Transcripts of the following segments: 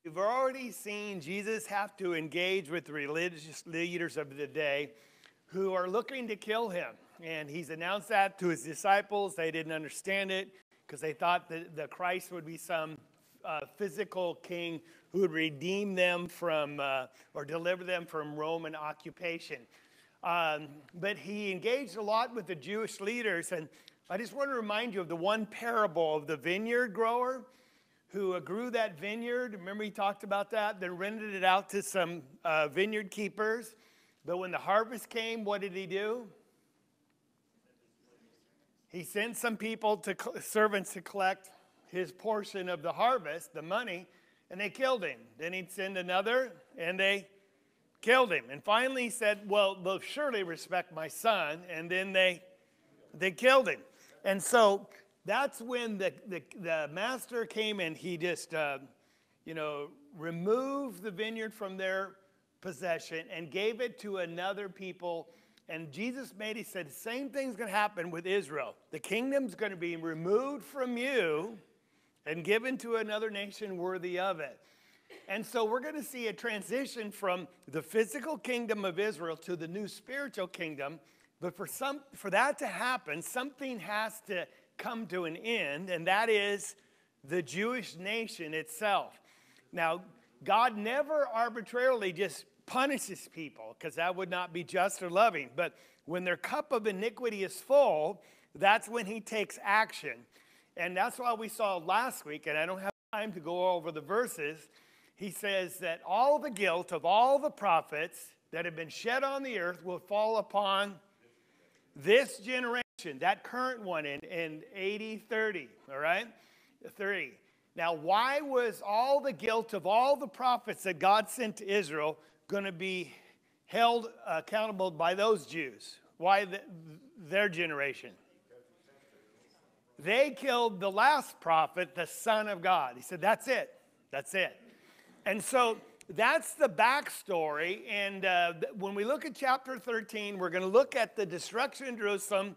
We've already seen Jesus have to engage with the religious leaders of the day who are looking to kill him. And he's announced that to his disciples. They didn't understand it because they thought that the Christ would be some physical king who would redeem them from or deliver them from Roman occupation. But he engaged a lot with the Jewish leaders. And I just want to remind you of the one parable of the vineyard grower who grew that vineyard. Remember he talked about that? Then rented it out to some vineyard keepers. But when the harvest came, what did he do? He sent some people, servants, to collect his portion of the harvest, the money, and they killed him. Then he'd send another, and they killed him. And finally he said, well, they'll surely respect my son. And then they killed him. And so that's when the master came and he just, removed the vineyard from their possession and gave it to another people. And Jesus he said, the same thing's going to happen with Israel. The kingdom's going to be removed from you and given to another nation worthy of it. And so we're going to see a transition from the physical kingdom of Israel to the new spiritual kingdom. But for that to happen, something has to come to an end, and that is the Jewish nation itself. Now, God never arbitrarily just punishes people, because that would not be just or loving. But when their cup of iniquity is full, that's when he takes action. And that's why we saw last week, and I don't have time to go over the verses, he says that all the guilt of all the prophets that have been shed on the earth will fall upon this generation, that current one in AD 30, all right? 30. Now, why was all the guilt of all the prophets that God sent to Israel going to be held accountable by those Jews? Why their generation? They killed the last prophet, the Son of God. He said, that's it. That's it. And so that's the backstory. And when we look at chapter 13, we're going to look at the destruction of Jerusalem.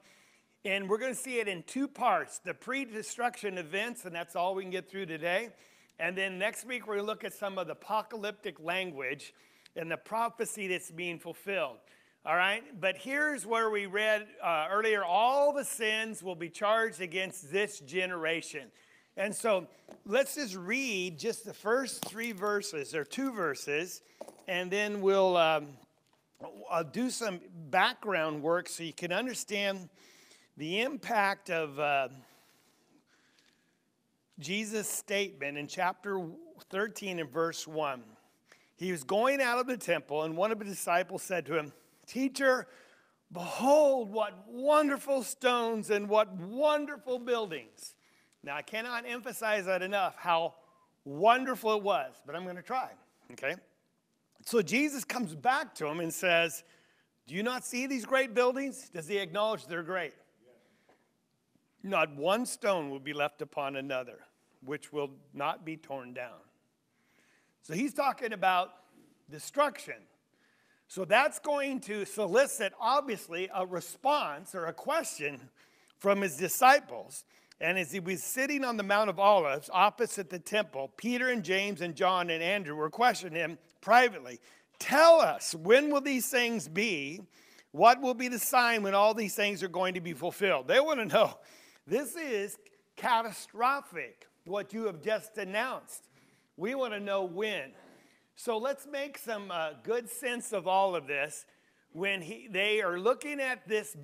And we're going to see it in two parts, the pre-destruction events, and that's all we can get through today. And then next week, we're going to look at some of the apocalyptic language and the prophecy that's being fulfilled. All right? But here's where we read earlier, all the sins will be charged against this generation. And so let's just read just the first three verses, or two verses, and then we'll I'll do some background work so you can understand the impact of Jesus' statement in chapter 13 and verse 1. He was going out of the temple, and one of the disciples said to him, "Teacher, behold what wonderful stones and what wonderful buildings." Now, I cannot emphasize that enough, how wonderful it was, but I'm going to try, okay? So Jesus comes back to him and says, "Do you not see these great buildings?" Does he acknowledge they're great? Not one stone will be left upon another, which will not be torn down. So he's talking about destruction. So that's going to solicit, obviously, a response or a question from his disciples. And as he was sitting on the Mount of Olives opposite the temple, Peter and James and John and Andrew were questioning him privately. "Tell us, when will these things be? What will be the sign when all these things are going to be fulfilled?" They want to know. This is catastrophic, what you have just announced. We want to know when. So let's make some good sense of all of this. When they are looking at this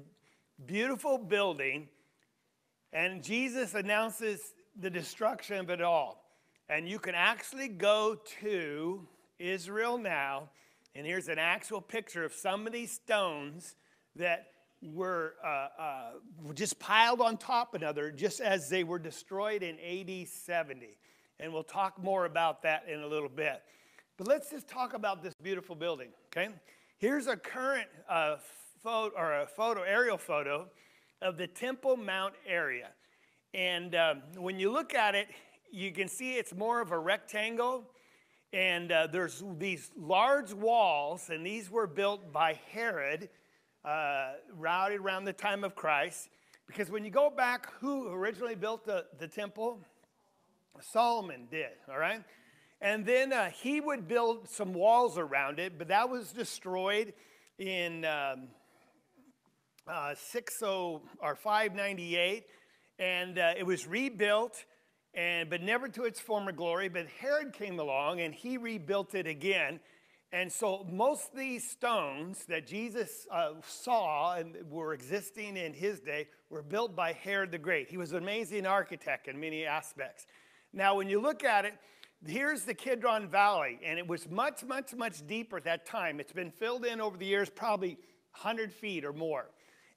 beautiful building, and Jesus announces the destruction of it all. And you can actually go to Israel now, and here's an actual picture of some of these stones that were just piled on top of another, just as they were destroyed in AD 70. And we'll talk more about that in a little bit. But let's just talk about this beautiful building, okay? Here's a current aerial photo of the Temple Mount area. And when you look at it, you can see it's more of a rectangle. And there's these large walls, and these were built by Herod, routed around the time of Christ. Because when you go back, who originally built the temple? Salem did, all right? And then he would build some walls around it, but that was destroyed in 598, and it was rebuilt, but never to its former glory. But Herod came along, and he rebuilt it again. And so most of these stones that Jesus saw and were existing in his day were built by Herod the Great. He was an amazing architect in many aspects. Now, when you look at it, here's the Kidron Valley, and it was much, much, much deeper at that time. It's been filled in over the years, probably 100 feet or more.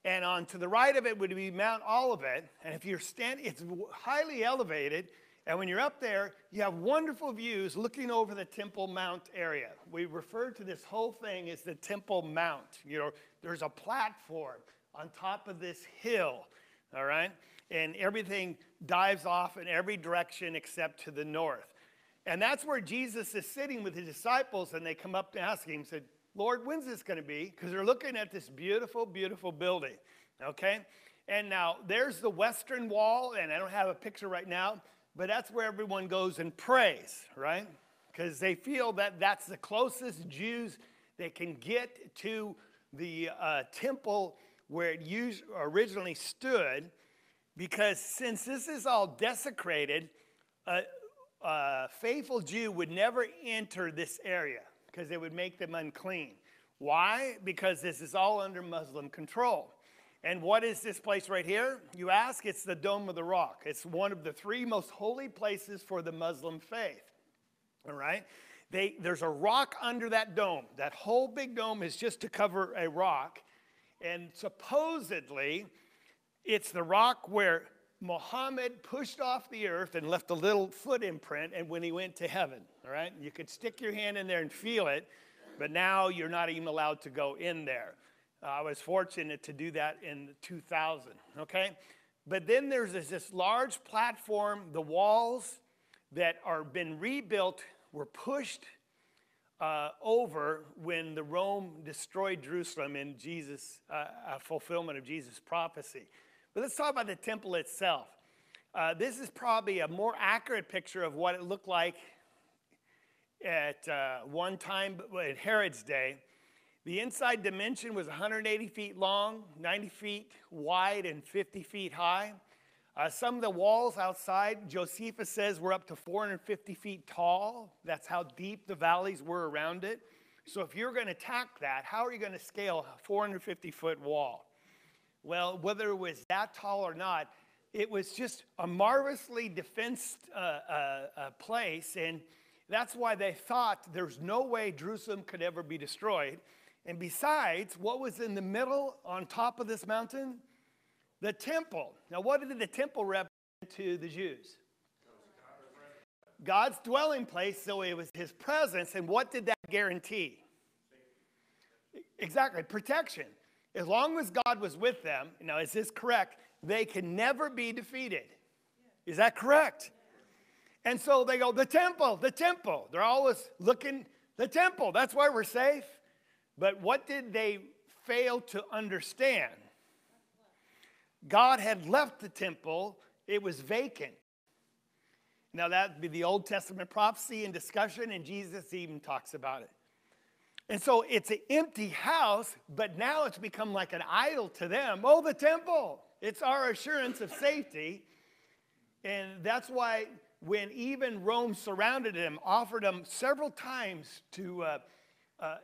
And on to the right of it would be Mount Olivet. And if you're standing, it's highly elevated. And when you're up there, you have wonderful views looking over the Temple Mount area. We refer to this whole thing as the Temple Mount. You know, there's a platform on top of this hill, all right? And everything dives off in every direction except to the north. And that's where Jesus is sitting with his disciples, and they come up to ask him, said, Lord, when's this going to be? Because they're looking at this beautiful, beautiful building, okay? And now there's the western wall, and I don't have a picture right now, but that's where everyone goes and prays, right? Because they feel that that's the closest Jews they can get to the temple where it originally stood, because since this is all desecrated, a faithful Jew would never enter this area because it would make them unclean. Why? Because this is all under Muslim control. And what is this place right here? You ask, it's the Dome of the Rock. It's one of the 3 most holy places for the Muslim faith. All right? There's a rock under that dome. That whole big dome is just to cover a rock. And supposedly, it's the rock where Muhammad pushed off the earth and left a little foot imprint, and when he went to heaven, all right? You could stick your hand in there and feel it, but now you're not even allowed to go in there. I was fortunate to do that in 2000, okay? But then there's this large platform. The walls that are been rebuilt were pushed over when the Rome destroyed Jerusalem in Jesus' fulfillment of Jesus' prophecy. But let's talk about the temple itself. This is probably a more accurate picture of what it looked like at one time in Herod's day. The inside dimension was 180 feet long, 90 feet wide, and 50 feet high. Some of the walls outside, Josephus says, were up to 450 feet tall. That's how deep the valleys were around it. So if you're going to attack that, how are you going to scale a 450-foot wall? Well, whether it was that tall or not, it was just a marvelously defensed place, and that's why they thought there's no way Jerusalem could ever be destroyed. And besides, what was in the middle on top of this mountain? The temple. Now, what did the temple represent to the Jews? God's dwelling place, so it was his presence, and what did that guarantee? Exactly, protection. As long as God was with them, now is this correct? They can never be defeated. Is that correct? And so they go, the temple, the temple. They're always looking, the temple, that's why we're safe. But what did they fail to understand? God had left the temple, it was vacant. Now that'd be the Old Testament prophecy and discussion, and Jesus even talks about it. And so it's an empty house, but now it's become like an idol to them. Oh, the temple. It's our assurance of safety. And that's why when even Rome surrounded them, offered them several times to,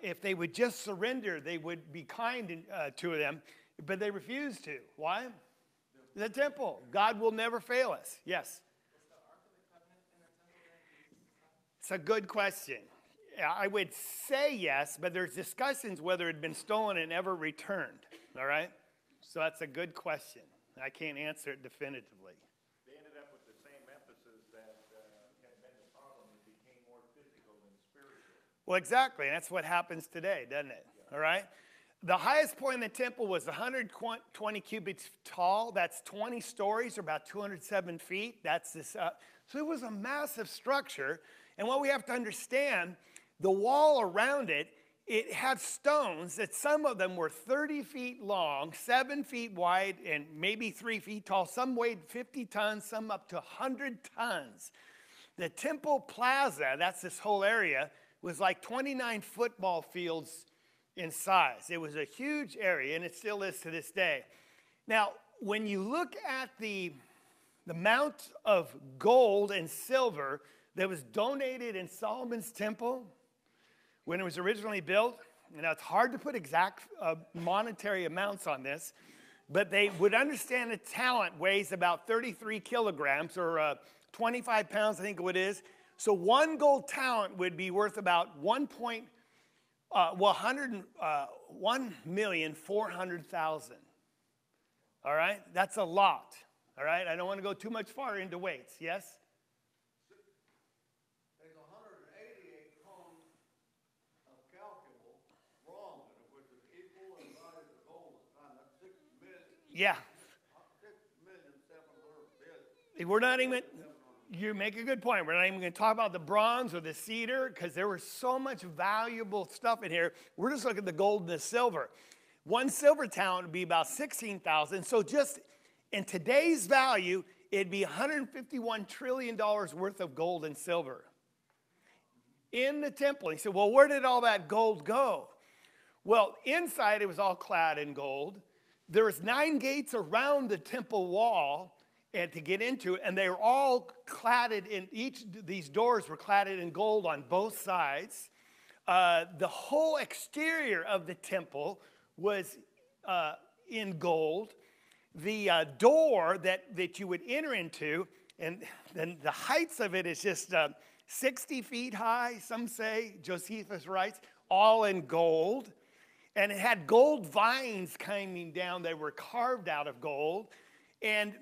if they would just surrender, they would be kind to them. But they refused to. Why? The temple. God will never fail us. Yes? It's a good question. I would say yes, but there's discussions whether it had been stolen and ever returned, all right? So that's a good question. I can't answer it definitively. They ended up with the same emphasis that had been the problem. It became more physical than spiritual. Well, exactly, and that's what happens today, doesn't it? Yeah. All right? The highest point in the temple was 120 cubits tall. That's 20 stories, or about 207 feet. That's this. So it was a massive structure. And what we have to understand, the wall around it, it had stones that some of them were 30 feet long, 7 feet wide, and maybe 3 feet tall. Some weighed 50 tons, some up to 100 tons. the Temple Plaza, that's this whole area, was like 29 football fields in size. It was a huge area, and it still is to this day. Now, when you look at the amount of gold and silver that was donated in Solomon's temple when it was originally built, and it's hard to put exact monetary amounts on this, but they would understand a talent weighs about 33 kilograms or 25 pounds, I think it is. So one gold talent would be worth about 1,400,000. All right? That's a lot. All right? I don't want to go too much far into weights. Yes? There's 188 tons of calculable bronze, which is equal in value to gold. That's 6 million. Yeah. 6,700,000. We're not even, you make a good point. We're not even going to talk about the bronze or the cedar because there was so much valuable stuff in here. We're just looking at the gold and the silver. One silver talent would be about 16,000. So just in today's value, it'd be $151 trillion worth of gold and silver in the temple. He said, well, where did all that gold go? Well, inside it was all clad in gold. There was 9 gates around the temple wall and to get into it, and they were all cladded in, these doors were cladded in gold on both sides. The whole exterior of the temple was in gold. The door that you would enter into, and then the heights of it is just 60 feet high, some say, Josephus writes, all in gold. And it had gold vines coming down. They were carved out of gold. And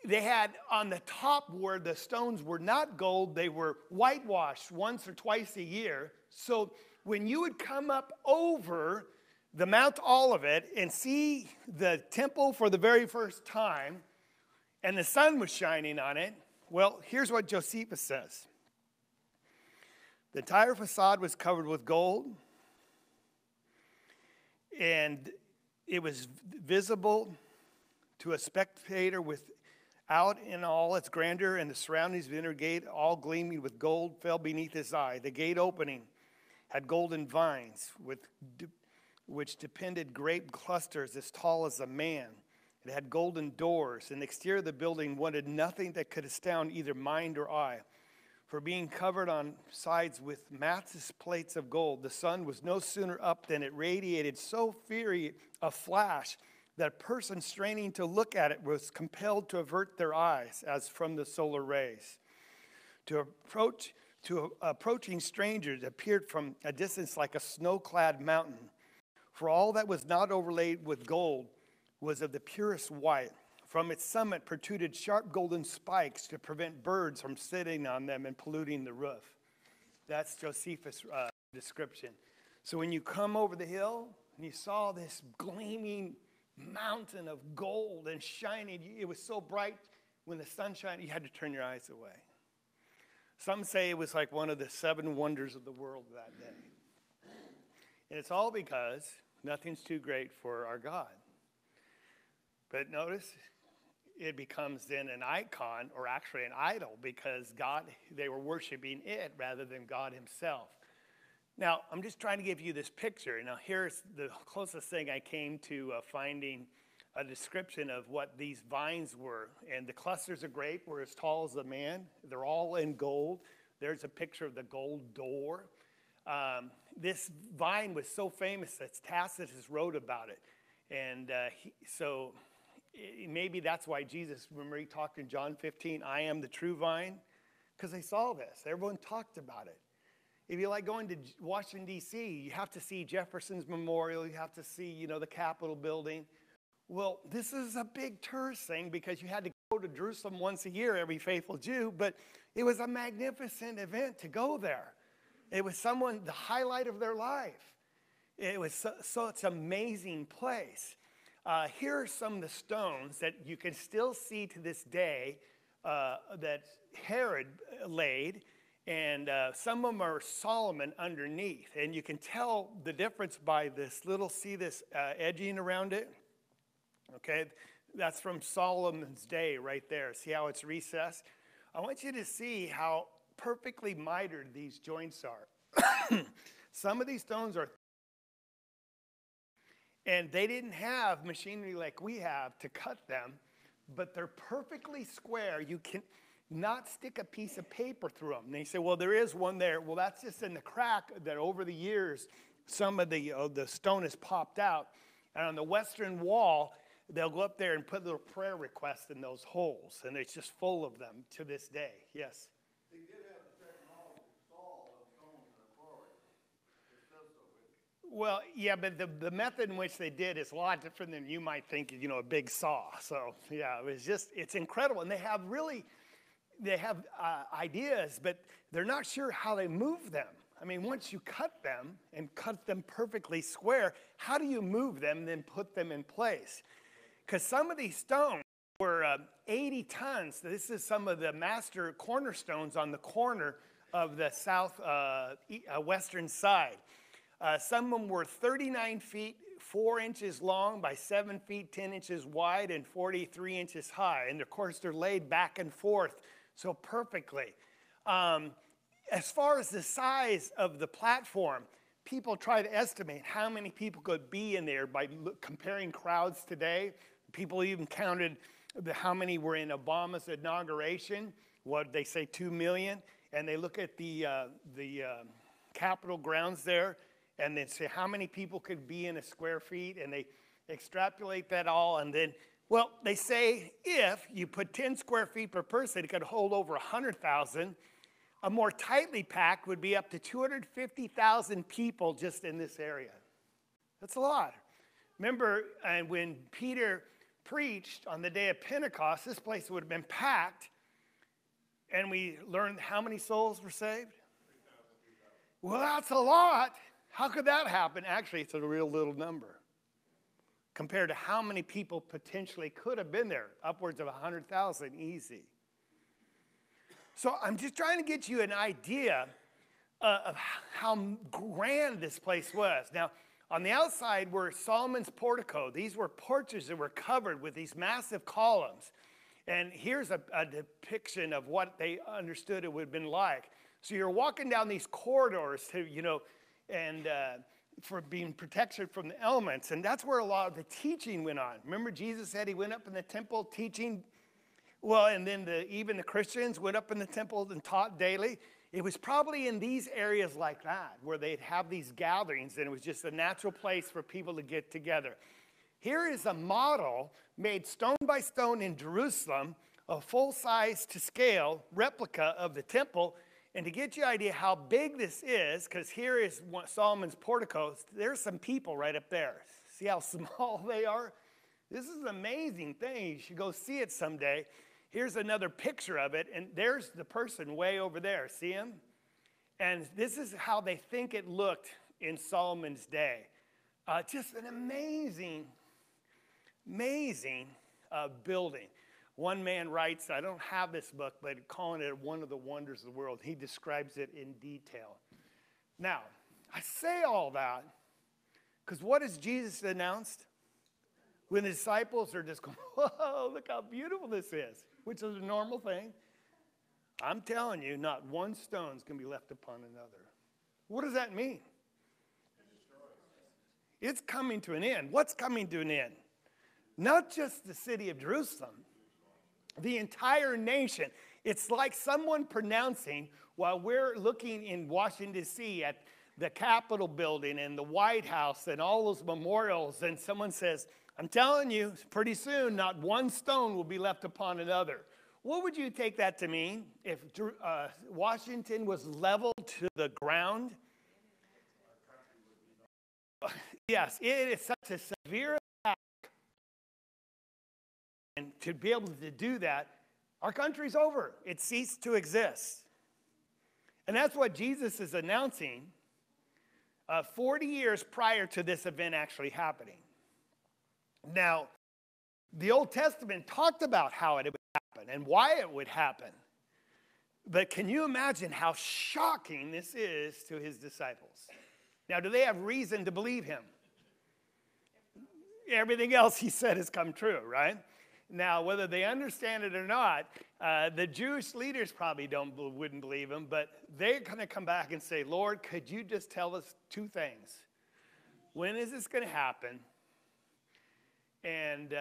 they had on the top where the stones were not gold, they were whitewashed once or twice a year. So when you would come up over the Mount Olivet and see the temple for the very first time, and the sun was shining on it, well, here's what Josephus says. The entire facade was covered with gold, and it was visible to a spectator without in all its grandeur, and the surroundings of the inner gate, all gleaming with gold, fell beneath his eye. The gate opening had golden vines which depended grape clusters as tall as a man. It had golden doors, and the exterior of the building wanted nothing that could astound either mind or eye. For being covered on sides with massive plates of gold, the sun was no sooner up than it radiated so fiery a flash that a person straining to look at it was compelled to avert their eyes as from the solar rays. To approaching strangers appeared from a distance like a snow-clad mountain. For all that was not overlaid with gold was of the purest white. From its summit protruded sharp golden spikes to prevent birds from sitting on them and polluting the roof. That's Josephus' description. So when you come over the hill and you saw this gleaming mountain of gold and shining, it was so bright when the sun shined, you had to turn your eyes away. Some say it was like one of the 7 wonders of the world that day. And it's all because nothing's too great for our God. But notice, it becomes then an icon, or actually an idol, because they were worshiping it rather than God himself. Now, I'm just trying to give you this picture. Now, here's the closest thing I came to finding a description of what these vines were. And the clusters of grape were as tall as a man. They're all in gold. There's a picture of the gold door. This vine was so famous that Tacitus wrote about it. And so maybe that's why Jesus, remember he talked in John 15, I am the true vine, because they saw this. Everyone talked about it. If you like going to Washington, D.C., you have to see Jefferson's Memorial. You have to see, the Capitol building. Well, this is a big tourist thing because you had to go to Jerusalem once a year, every faithful Jew, but it was a magnificent event to go there. It was the highlight of their life. It was such an amazing place. Here are some of the stones that you can still see to this day that Herod laid, and some of them are Solomon underneath. And you can tell the difference by this this edging around it? Okay, that's from Solomon's day right there. See how it's recessed? I want you to see how perfectly mitered these joints are. Some of these stones are, and they didn't have machinery like we have to cut them, but they're perfectly square. You can not stick a piece of paper through them. And they say, well, there is one there. Well, that's just in the crack that over the years, some of the stone has popped out. And on the western wall, they'll go up there and put little prayer requests in those holes. And it's just full of them to this day. Yes? They did have the technology to saw those stones in the quarry. It says so, isn't it? Well, yeah, but the method in which they did is a lot different than you might think, a big saw. So, yeah, it's incredible. And they have ideas, but they're not sure how they move them. I mean, once you cut them and cut them perfectly square, how do you move them and then put them in place? Because some of these stones were 80 tons. This is some of the master cornerstones on the corner of the western side. Some of them were 39 feet, 4 inches long by 7 feet, 10 inches wide, and 43 inches high. And of course, they're laid back and forth so perfectly. As far as the size of the platform, people try to estimate how many people could be in there by comparing crowds today. People even counted how many were in Obama's inauguration. What they say, 2 million. And they look at the Capitol grounds there, and then say how many people could be in a square feet, and they extrapolate that all, and then, well, they say if you put 10 square feet per person, it could hold over 100,000. A more tightly packed would be up to 250,000 people just in this area. That's a lot. Remember, when Peter preached on the day of Pentecost, this place would have been packed, and we learned how many souls were saved? 3,000. Well, that's a lot. How could that happen? Actually, it's a real little number compared to how many people potentially could have been there, upwards of 100,000 easy. So I'm just trying to get you an idea of how grand this place was. Now, on the outside were Solomon's portico. These were porches that were covered with these massive columns. And here's a depiction of what they understood it would have been like. So you're walking down these corridors to, and for being protection from the elements. And that's where a lot of the teaching went on. Remember Jesus said he went up in the temple teaching? Well, and then even the Christians went up in the temple and taught daily. It was probably in these areas like that where they'd have these gatherings, and it was just a natural place for people to get together. Here is a model made stone by stone in Jerusalem, a full-size to scale replica of the temple. And to get you an idea how big this is, because here is Solomon's portico, there's some people right up there. See how small they are? This is an amazing thing. You should go see it someday. Here's another picture of it, and there's the person way over there. See him? And this is how they think it looked in Solomon's day. Just an amazing building. One man writes, I don't have this book, but calling it one of the wonders of the world. He describes it in detail. Now, I say all that because what has Jesus announced? When the disciples are just going, whoa, look how beautiful this is, which is a normal thing. I'm telling you, not one stone's going to be left upon another. What does that mean? It's coming to an end. What's coming to an end? Not just the city of Jerusalem, the entire nation. It's like someone pronouncing, while we're looking in Washington, D.C. at the Capitol building and the White House and all those memorials, and someone says, I'm telling you, pretty soon, not one stone will be left upon another. What would you take that to mean if Washington was leveled to the ground? Yes, it is such a severe attack. And to be able to do that, our country's over. It ceased to exist. And that's what Jesus is announcing 40 years prior to this event actually happening. Now, the Old Testament talked about how it would happen and why it would happen. But can you imagine how shocking this is to his disciples? Now, do they have reason to believe him? Everything else he said has come true, right? Now, whether they understand it or not, the Jewish leaders probably wouldn't believe him, but they're going to come back and say, Lord, could you just tell us two things? When is this going to happen? And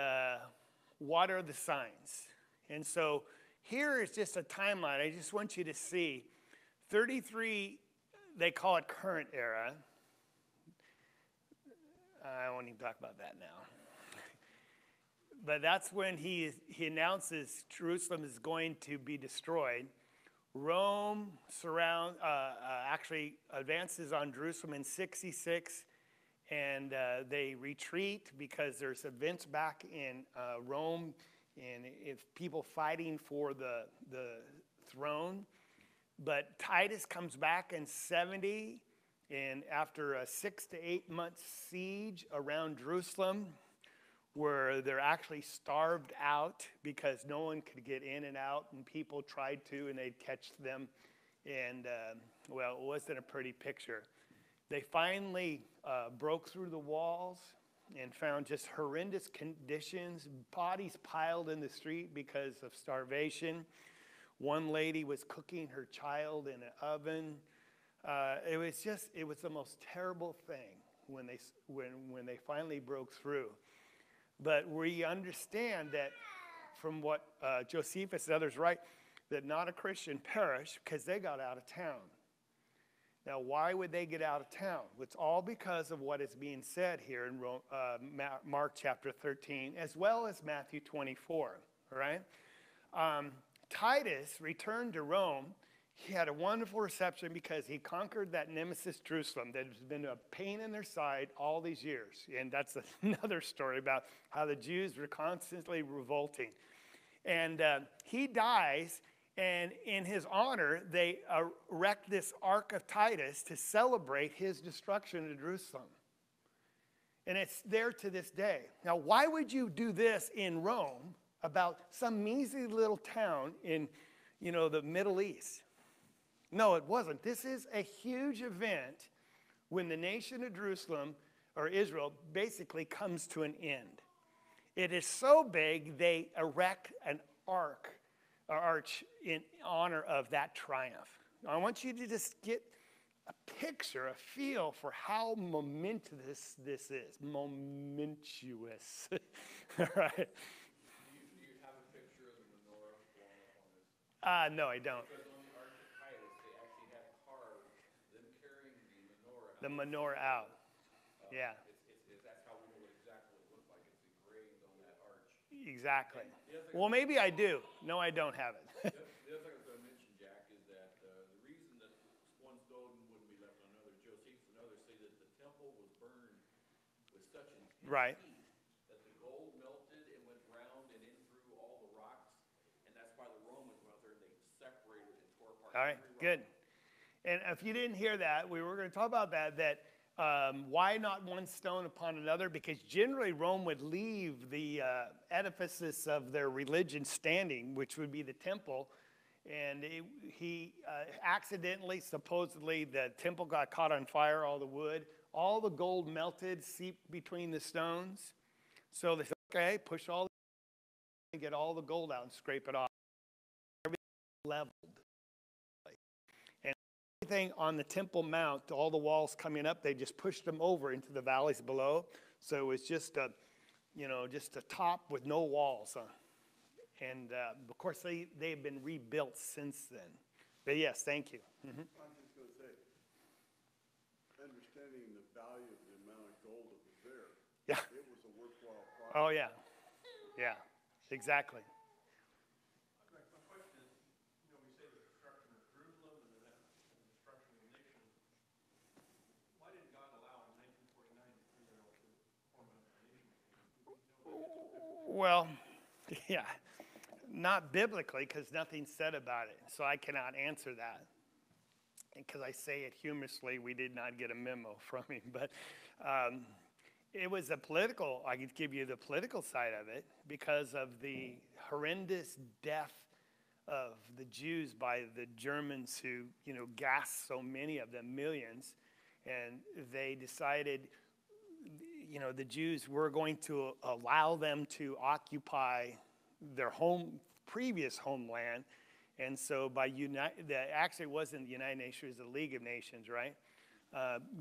what are the signs? And so here is just a timeline. I just want you to see 33, they call it current era. I won't even talk about that now. But that's when he announces Jerusalem is going to be destroyed. Rome actually advances on Jerusalem in 66, and they retreat because there's events back in Rome, and it's people fighting for the throne. But Titus comes back in 70, and after a 6 to 8 month siege around Jerusalem, where they're actually starved out because no one could get in and out, and people tried to, and they'd catch them. And, well, it wasn't a pretty picture. They finally broke through the walls and found just horrendous conditions, bodies piled in the street because of starvation. One lady was cooking her child in an oven. It was the most terrible thing when they finally broke through. But we understand that from what Josephus and others write, that not a Christian perished because they got out of town. Now, why would they get out of town? It's all because of what is being said here in Mark chapter 13, as well as Matthew 24, all right? Titus returned to Rome. He had a wonderful reception because he conquered that nemesis Jerusalem that has been a pain in their side all these years. And that's another story about how the Jews were constantly revolting. And he dies, and in his honor, they erect this Ark of Titus to celebrate his destruction of Jerusalem. And it's there to this day. Now, why would you do this in Rome about some measly little town in, the Middle East? No, it wasn't. This is a huge event when the nation of Jerusalem, or Israel, basically comes to an end. It is so big, they erect an arch in honor of that triumph. I want you to just get a picture, a feel for how momentous this is. Momentous. All right. Do you have a picture of the menorah blown up on this? No, I don't. Because on the Ark of Titus, they actually have carved them carrying the menorah out. The menorah out. Yeah. That's how we know what exactly it looked like. It's engraved on that arch. Exactly. Well, maybe I do. No, I don't have it. The other thing I was going to mention, Jack, is that the reason that one stone wouldn't be left on another, Josephus and others say that the temple was burned with such intense Right. heat that the gold melted and went round and in through all the rocks, and that's why the Romans went out there and they separated and tore apart. All right, good. And if you didn't hear that, we were going to talk about that why not one stone upon another? Because generally Rome would leave the edifices of their religion standing, which would be the temple. And he accidentally, supposedly, the temple got caught on fire, all the wood. All the gold melted, seeped between the stones. So they said, okay, push all the and get all the gold out and scrape it off. Everything leveled. Everything on the Temple Mount, all the walls coming up, they just pushed them over into the valleys below. So it was just a top with no walls. And of course, they've been rebuilt since then. But yes, thank you. Mm-hmm. I'm just going to say, understanding the value of the amount of gold that was there, Yeah. it was a worthwhile project. Oh yeah, yeah, exactly. My question is, we say the destruction of Jerusalem and then the destruction of the nation. Why did God allow in 1949 for Israel to form a nation? Well, yeah, not biblically because nothing's said about it. So I cannot answer that. Because I say it humorously, we did not get a memo from him. But it was a political, I could give you the political side of it because of the horrendous death of the Jews by the Germans who, gassed so many of them, millions. And they decided, the Jews were going to allow them to occupy their previous homeland. And so actually it wasn't the United Nations, it was the League of Nations, right?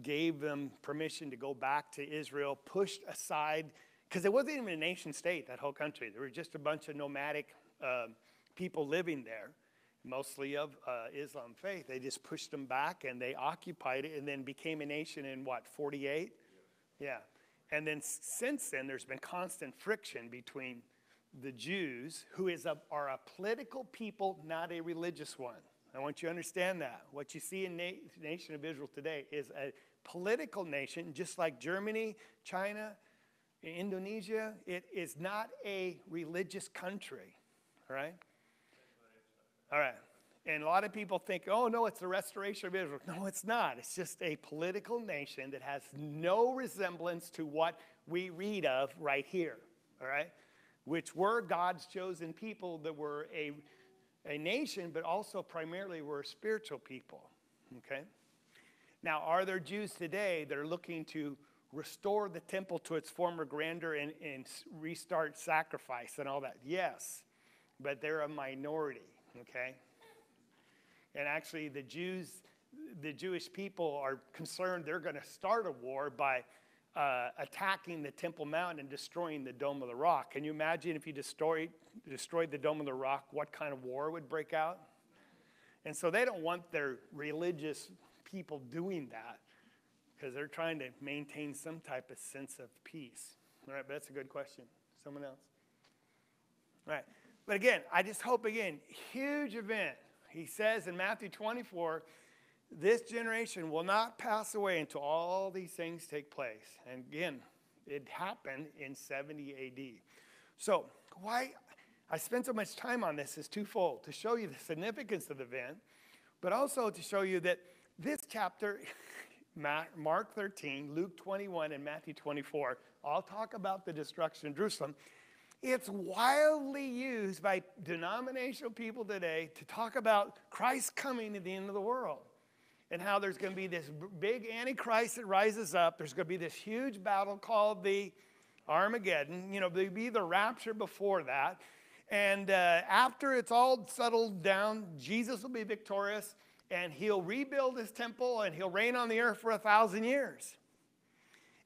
Gave them permission to go back to Israel, pushed aside, because it wasn't even a nation state, that whole country. There were just a bunch of nomadic people living there, mostly of Islam faith. They just pushed them back and they occupied it and then became a nation in what, 48? Yeah. And then since then, there's been constant friction between the Jews, who are a political people, not a religious one. I want you to understand that. What you see in the nation of Israel today is a political nation, just like Germany, China, Indonesia. It is not a religious country, all right? All right. And a lot of people think, oh, no, it's the restoration of Israel. No, it's not. It's just a political nation that has no resemblance to what we read of right here, all right? Which were God's chosen people that were a nation, but also primarily were spiritual people, okay? Now, are there Jews today that are looking to restore the temple to its former grandeur and restart sacrifice and all that? Yes, but they're a minority, okay? And actually, the Jewish people are concerned they're going to start a war by attacking the Temple Mount and destroying the Dome of the Rock. Can you imagine if you destroyed the Dome of the Rock, what kind of war would break out? And so they don't want their religious people doing that because they're trying to maintain some type of sense of peace. All right, but that's a good question. Someone else? All right. But again, I just hope, huge event. He says in Matthew 24, this generation will not pass away until all these things take place. And again, it happened in 70 AD. So why I spent so much time on this is twofold: to show you the significance of the event, but also to show you that this chapter, Mark 13, Luke 21, and Matthew 24, all talk about the destruction of Jerusalem. It's wildly used by denominational people today to talk about Christ coming at the end of the world and how there's going to be this big Antichrist that rises up. There's going to be this huge battle called the Armageddon. You know, there'll be the rapture before that. And after it's all settled down, Jesus will be victorious and he'll rebuild his temple and he'll reign on the earth for 1,000 years.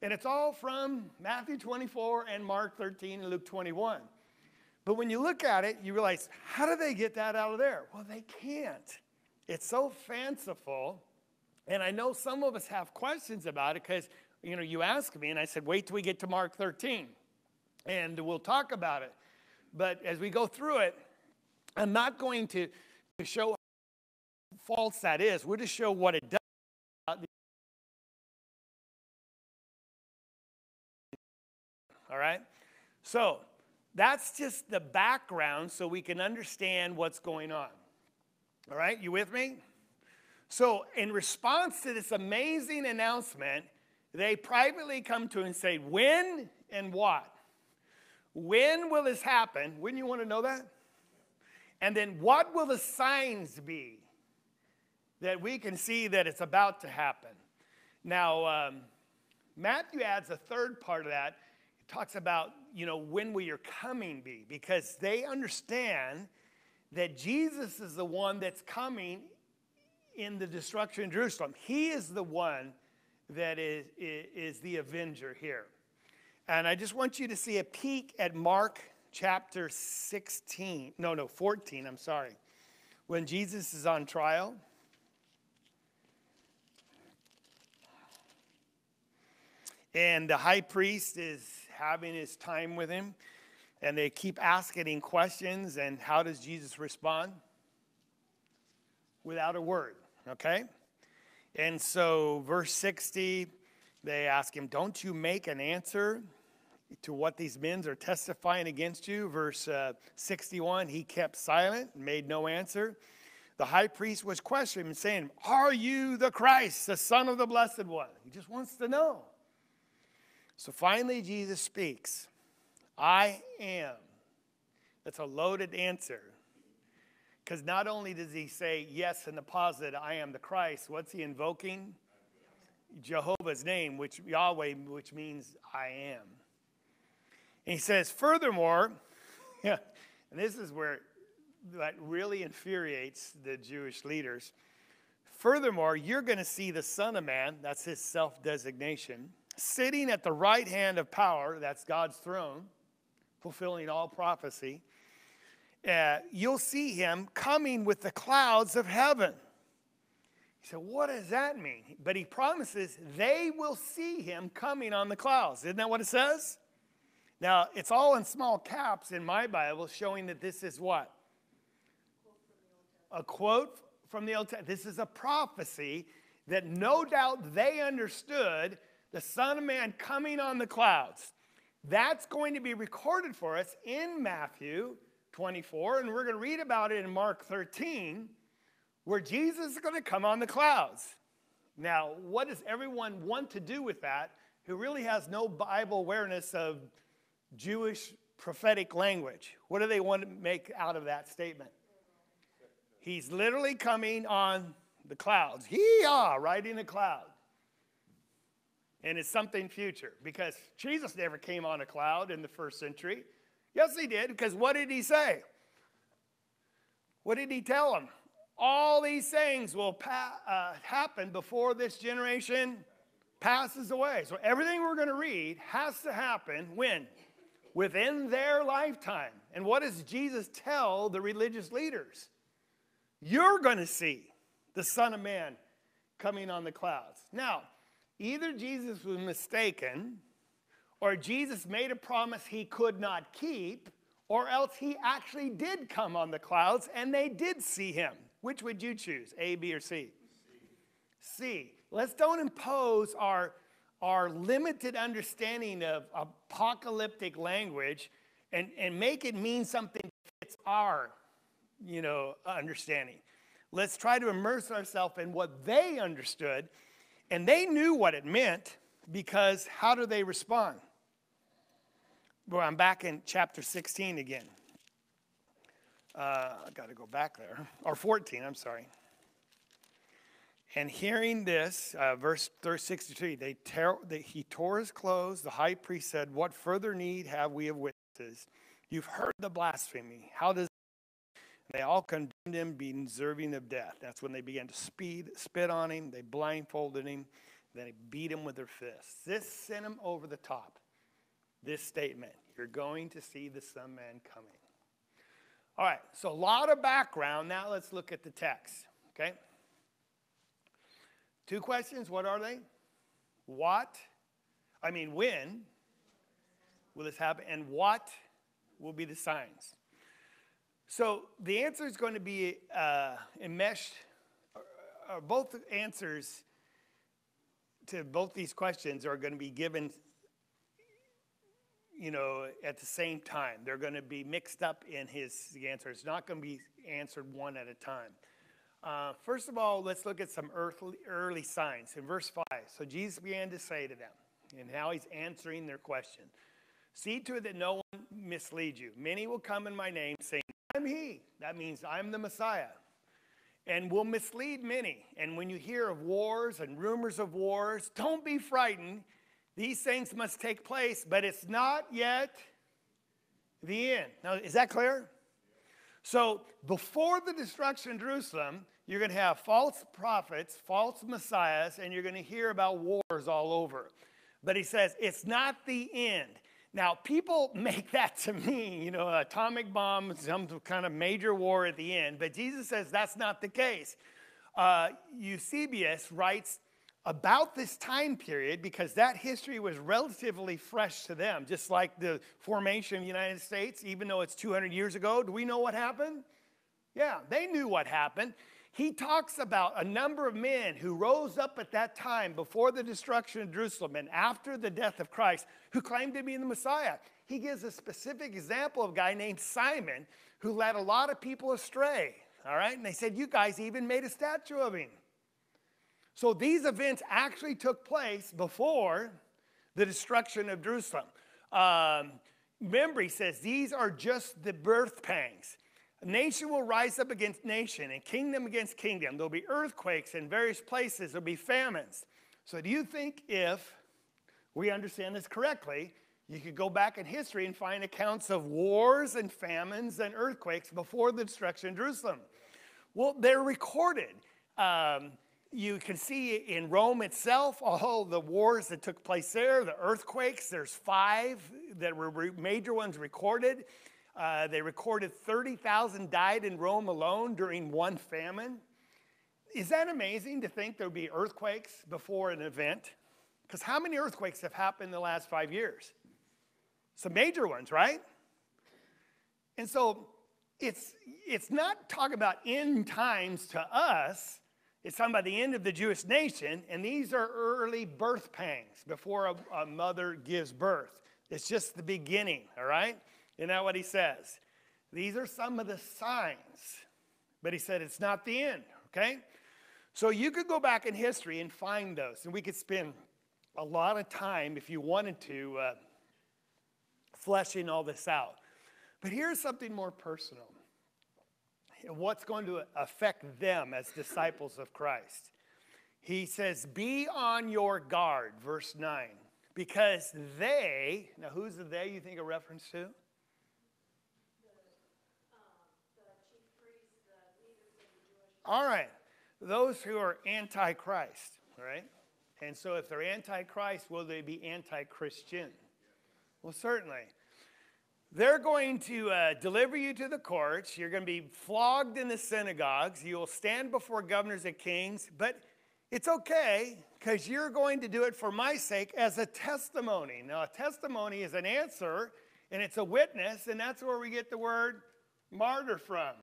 And it's all from Matthew 24 and Mark 13 and Luke 21. But when you look at it, you realize, how do they get that out of there? Well, they can't. It's so fanciful. And I know some of us have questions about it because, you ask me, and I said, wait till we get to Mark 13, and we'll talk about it. But as we go through it, I'm not going to show how false that is. We'll just show what it does. All right? So that's just the background so we can understand what's going on. All right? You with me? So in response to this amazing announcement, they privately come to him and say, when and what? When will this happen? Wouldn't you want to know that? And then what will the signs be that we can see that it's about to happen? Now, Matthew adds a third part of that. It talks about, when will your coming be? Because they understand that Jesus is the one that's coming in the destruction of Jerusalem. He is the one that is the avenger here. And I just want you to see a peek at Mark chapter 14, I'm sorry. When Jesus is on trial. And the high priest is having his time with him. And they keep asking him questions. And how does Jesus respond? Without a word, okay? And so verse 60, they ask him, don't you make an answer to what these men are testifying against you? Verse 61, he kept silent and made no answer. The high priest was questioning him, saying, are you the Christ, the Son of the Blessed One? He just wants to know. So finally Jesus speaks, I am. That's a loaded answer. Because not only does he say yes in the positive, I am the Christ, what's he invoking? Jehovah's name, Yahweh, which means I am. And he says, furthermore, And this is where that really infuriates the Jewish leaders. Furthermore, you're going to see the Son of Man, that's his self-designation, sitting at the right hand of power, that's God's throne, fulfilling all prophecy. You'll see him coming with the clouds of heaven. He said, what does that mean? But he promises they will see him coming on the clouds. Isn't that what it says? Now, it's all in small caps in my Bible showing that this is what? A quote from the Old Testament. This is a prophecy that no doubt they understood, the Son of Man coming on the clouds. That's going to be recorded for us in Matthew 24, and we're going to read about it in Mark 13, where Jesus is going to come on the clouds. Now, what does everyone want to do with that who really has no Bible awareness of Jewish prophetic language? What do they want to make out of that statement? He's literally coming on the clouds. Hee-haw, riding a cloud. And it's something future, because Jesus never came on a cloud in the first century. Yes, he did, because what did he say? What did he tell them? All these things will happen before this generation passes away. So everything we're going to read has to happen when? Within their lifetime. And what does Jesus tell the religious leaders? You're going to see the Son of Man coming on the clouds. Now, either Jesus was mistaken, or Jesus made a promise he could not keep, or else he actually did come on the clouds and they did see him. Which would you choose, A, B, or C? C. Let's don't impose our limited understanding of apocalyptic language and make it mean something that fits our, understanding. Let's try to immerse ourselves in what they understood, and they knew what it meant, because how do they respond? Well, I'm back in chapter 16 again. I got to go back there. Or 14, I'm sorry. And hearing this, verse 63, he tore his clothes. The high priest said, what further need have we of witnesses? You've heard the blasphemy. How does they all condemned him, being deserving of death? That's when they began to spit on him. They blindfolded him. Then they beat him with their fists. This sent him over the top. This statement, you're going to see the Son of Man coming. All right, so a lot of background. Now let's look at the text, okay? 2 questions. What are they? When will this happen? And what will be the signs? So the answer is going to be enmeshed. Both answers to both these questions are going to be given at the same time. They're going to be mixed up in his answer. It's not going to be answered one at a time. First of all, let's look at some early signs. In verse 5, so Jesus began to say to them, and now he's answering their question. See to it that no one misleads you. Many will come in my name, saying, I'm he. That means I'm the Messiah. And will mislead many. And when you hear of wars and rumors of wars, don't be frightened. These things must take place, but it's not yet the end. Now, is that clear? So before the destruction of Jerusalem, you're going to have false prophets, false messiahs, and you're going to hear about wars all over. But he says it's not the end. Now, people make that to mean, atomic bombs, some kind of major war at the end. But Jesus says that's not the case. Eusebius writes about this time period, because that history was relatively fresh to them, just like the formation of the United States, even though it's 200 years ago. Do we know what happened? Yeah, they knew what happened. He talks about a number of men who rose up at that time before the destruction of Jerusalem and after the death of Christ, who claimed to be the Messiah. He gives a specific example of a guy named Simon who led a lot of people astray. All right, and they said, you guys even made a statue of him. So these events actually took place before the destruction of Jerusalem. Remember, he says, these are just the birth pangs. Nation will rise up against nation and kingdom against kingdom. There'll be earthquakes in various places. There'll be famines. So do you think, if we understand this correctly, You could go back in history and find accounts of wars and famines and earthquakes before the destruction of Jerusalem. Well, they're recorded. You can see in Rome itself, all the wars that took place there, the earthquakes. There's 5 that were major ones recorded. They recorded 30,000 died in Rome alone during one famine. Is that amazing to think there would be earthquakes before an event? Because how many earthquakes have happened in the last 5 years? Some major ones, right? And so it's not talking about end times to us. It's talking about the end of the Jewish nation, and these are early birth pangs before a mother gives birth. It's just the beginning, all right? Isn't that what he says? These are some of the signs, but he said it's not the end, okay? So you could go back in history and find those, and we could spend a lot of time, if you wanted to, fleshing all this out. But here's something more personal. What's going to affect them as disciples of Christ? He says, be on your guard, verse 9, because they, now who's the they you think a reference to? The chief priests, the leaders of the Jewish. All right, those who are anti-Christ, all right? And so if they're anti-Christ, will they be anti-Christian? Well, certainly. They're going to deliver you to the courts. You're going to be flogged in the synagogues. You will stand before governors and kings. But it's okay because you're going to do it for my sake as a testimony. Now, a testimony is an answer, and it's a witness, and that's where we get the word martyr from.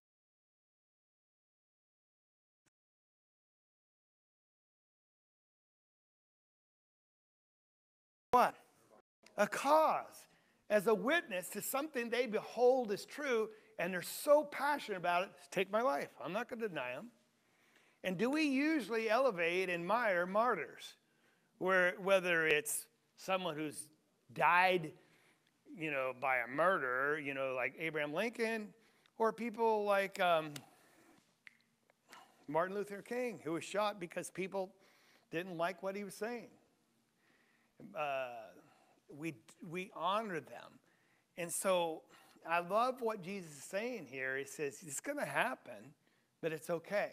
What? A cause. As a witness to something they behold as true, and they're so passionate about it, take my life. I'm not going to deny them. And do we usually elevate and admire martyrs? Whether it's someone who's died, by a murderer, like Abraham Lincoln, or people like Martin Luther King, who was shot because people didn't like what he was saying. We honor them. And so I love what Jesus is saying here. He says, it's going to happen, but it's okay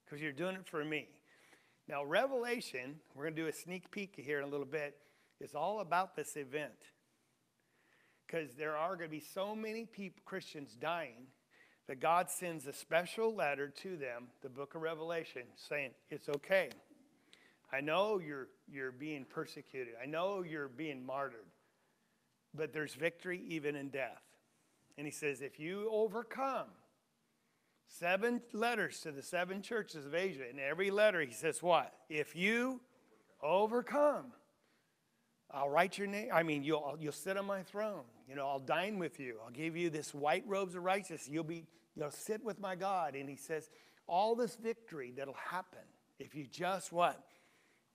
because you're doing it for me. Now, Revelation, we're going to do a sneak peek here in a little bit, is all about this event because there are going to be so many people, Christians dying, that God sends a special letter to them, the book of Revelation, saying, it's okay. I know you're being persecuted. I know you're being martyred. But there's victory even in death. And he says, if you overcome, 7 letters to the 7 churches of Asia. In every letter he says what? If you overcome, I'll write your name. I mean, you'll sit on my throne. I'll dine with you. I'll give you this white robes of righteousness. You'll sit with my God. And he says, all this victory that'll happen if you just what?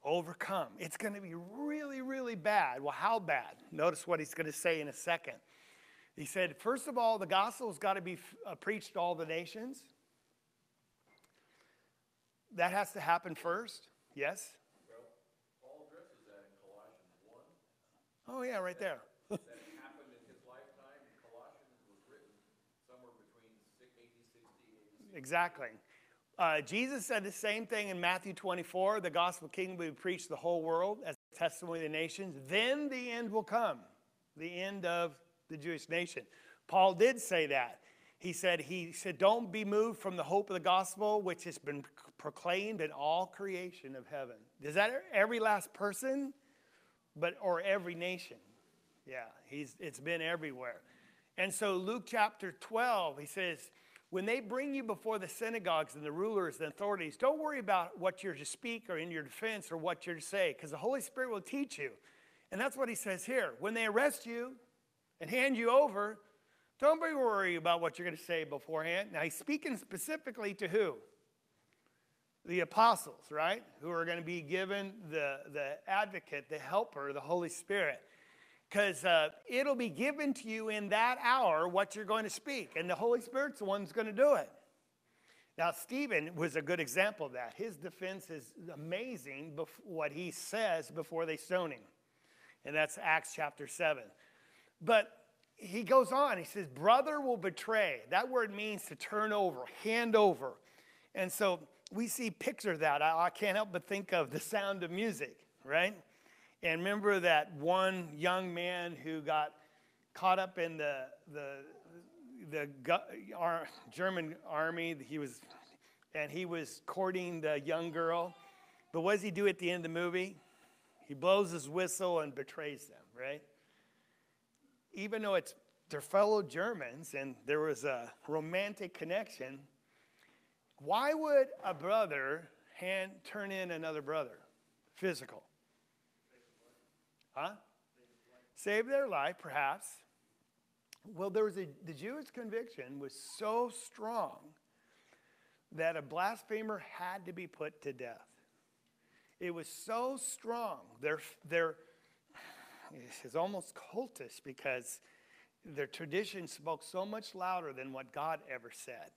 Overcome. It's going to be really, really bad. Well, how bad? Notice what he's going to say in a second. He said, first of all, the gospel's got to be preached to all the nations. That has to happen first. Yes? Well, Paul addresses that in Colossians 1. Oh, yeah, right there. That happened in his lifetime. Colossians was written somewhere between 1860 and 1860. Exactly. Jesus said the same thing in Matthew 24. The gospel kingdom will be preached to the whole world as a testimony to the nations. Then the end will come, the end of the Jewish nation. Paul did say that. He said, don't be moved from the hope of the gospel, which has been proclaimed in all creation of heaven. Is that every last person? Or every nation? Yeah, it's been everywhere. And so Luke chapter 12, he says, when they bring you before the synagogues and the rulers and authorities, don't worry about what you're to speak or in your defense or what you're to say, because the Holy Spirit will teach you. And that's what he says here. When they arrest you and hand you over, don't be worried about what you're going to say beforehand. Now, he's speaking specifically to who? The apostles, right? Who are going to be given the advocate, the helper, the Holy Spirit. Because it'll be given to you in that hour what you're going to speak. And the Holy Spirit's the one who's going to do it. Now, Stephen was a good example of that. His defense is amazing, what he says before they stone him. And that's Acts chapter 7. But he goes on, he says, brother will betray. That word means to turn over, hand over. And so we see picture of that. I can't help but think of The Sound of Music, right? And remember that one young man who got caught up in the German army. He was courting the young girl. But what does he do at the end of the movie? He blows his whistle and betrays them, right? Even though it's their fellow Germans and there was a romantic connection, why would a brother turn in another brother? Physical. Huh? Save their life, perhaps. Well, the Jewish conviction was so strong that a blasphemer had to be put to death. It was so strong. It's almost cultish because their tradition spoke so much louder than what God ever said.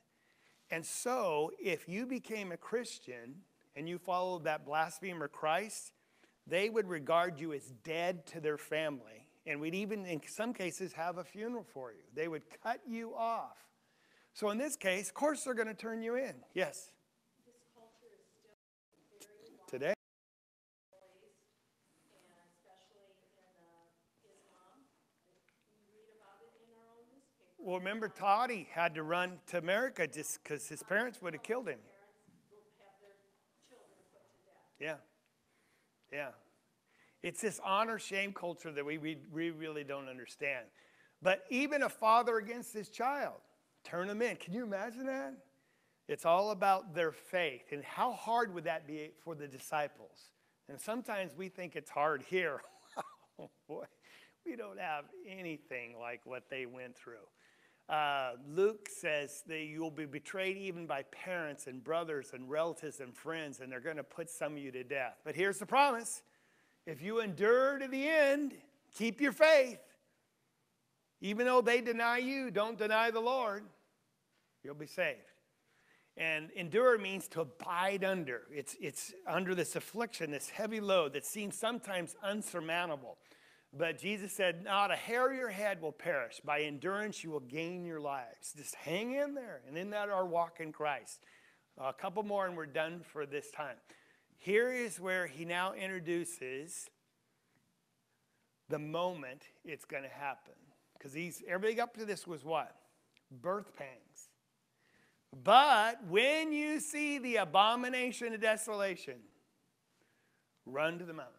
And so, if you became a Christian and you followed that blasphemer Christ, they would regard you as dead to their family. And we'd even, in some cases, have a funeral for you. They would cut you off. So in this case, of course, they're going to turn you in. Yes? This culture is still very widely Today? embraced, and especially in Islam. We read about it in our own newspaper. Well, remember, Toddy had to run to America just because his parents would have killed him. Parents will have their children put to death. Yeah. Yeah. It's this honor-shame culture that we really don't understand. But even a father against his child, turn them in. Can you imagine that? It's all about their faith. And how hard would that be for the disciples? And sometimes we think it's hard here. Oh, boy, we don't have anything like what they went through. Luke says that you'll be betrayed even by parents and brothers and relatives and friends, and they're going to put some of you to death. But here's the promise. If you endure to the end, keep your faith. Even though they deny you, don't deny the Lord. You'll be saved. And endure means to abide under. It's under this affliction, this heavy load that seems sometimes unsurmountable. But Jesus said, not a hair of your head will perish. By endurance, you will gain your lives. Just hang in there. And in that, our walk in Christ. A couple more and we're done for this time. Here is where he now introduces the moment it's going to happen. Because everything up to this was what? Birth pangs. But when you see the abomination of desolation, run to the mountains.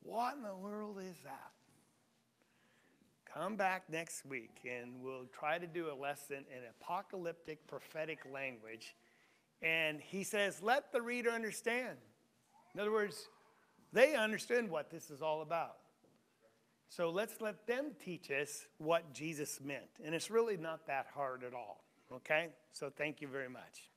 What in the world is that? Come back next week and we'll try to do a lesson in apocalyptic prophetic language. And he says, let the reader understand. In other words, they understand what this is all about. So let's let them teach us what Jesus meant. And it's really not that hard at all. Okay? So thank you very much.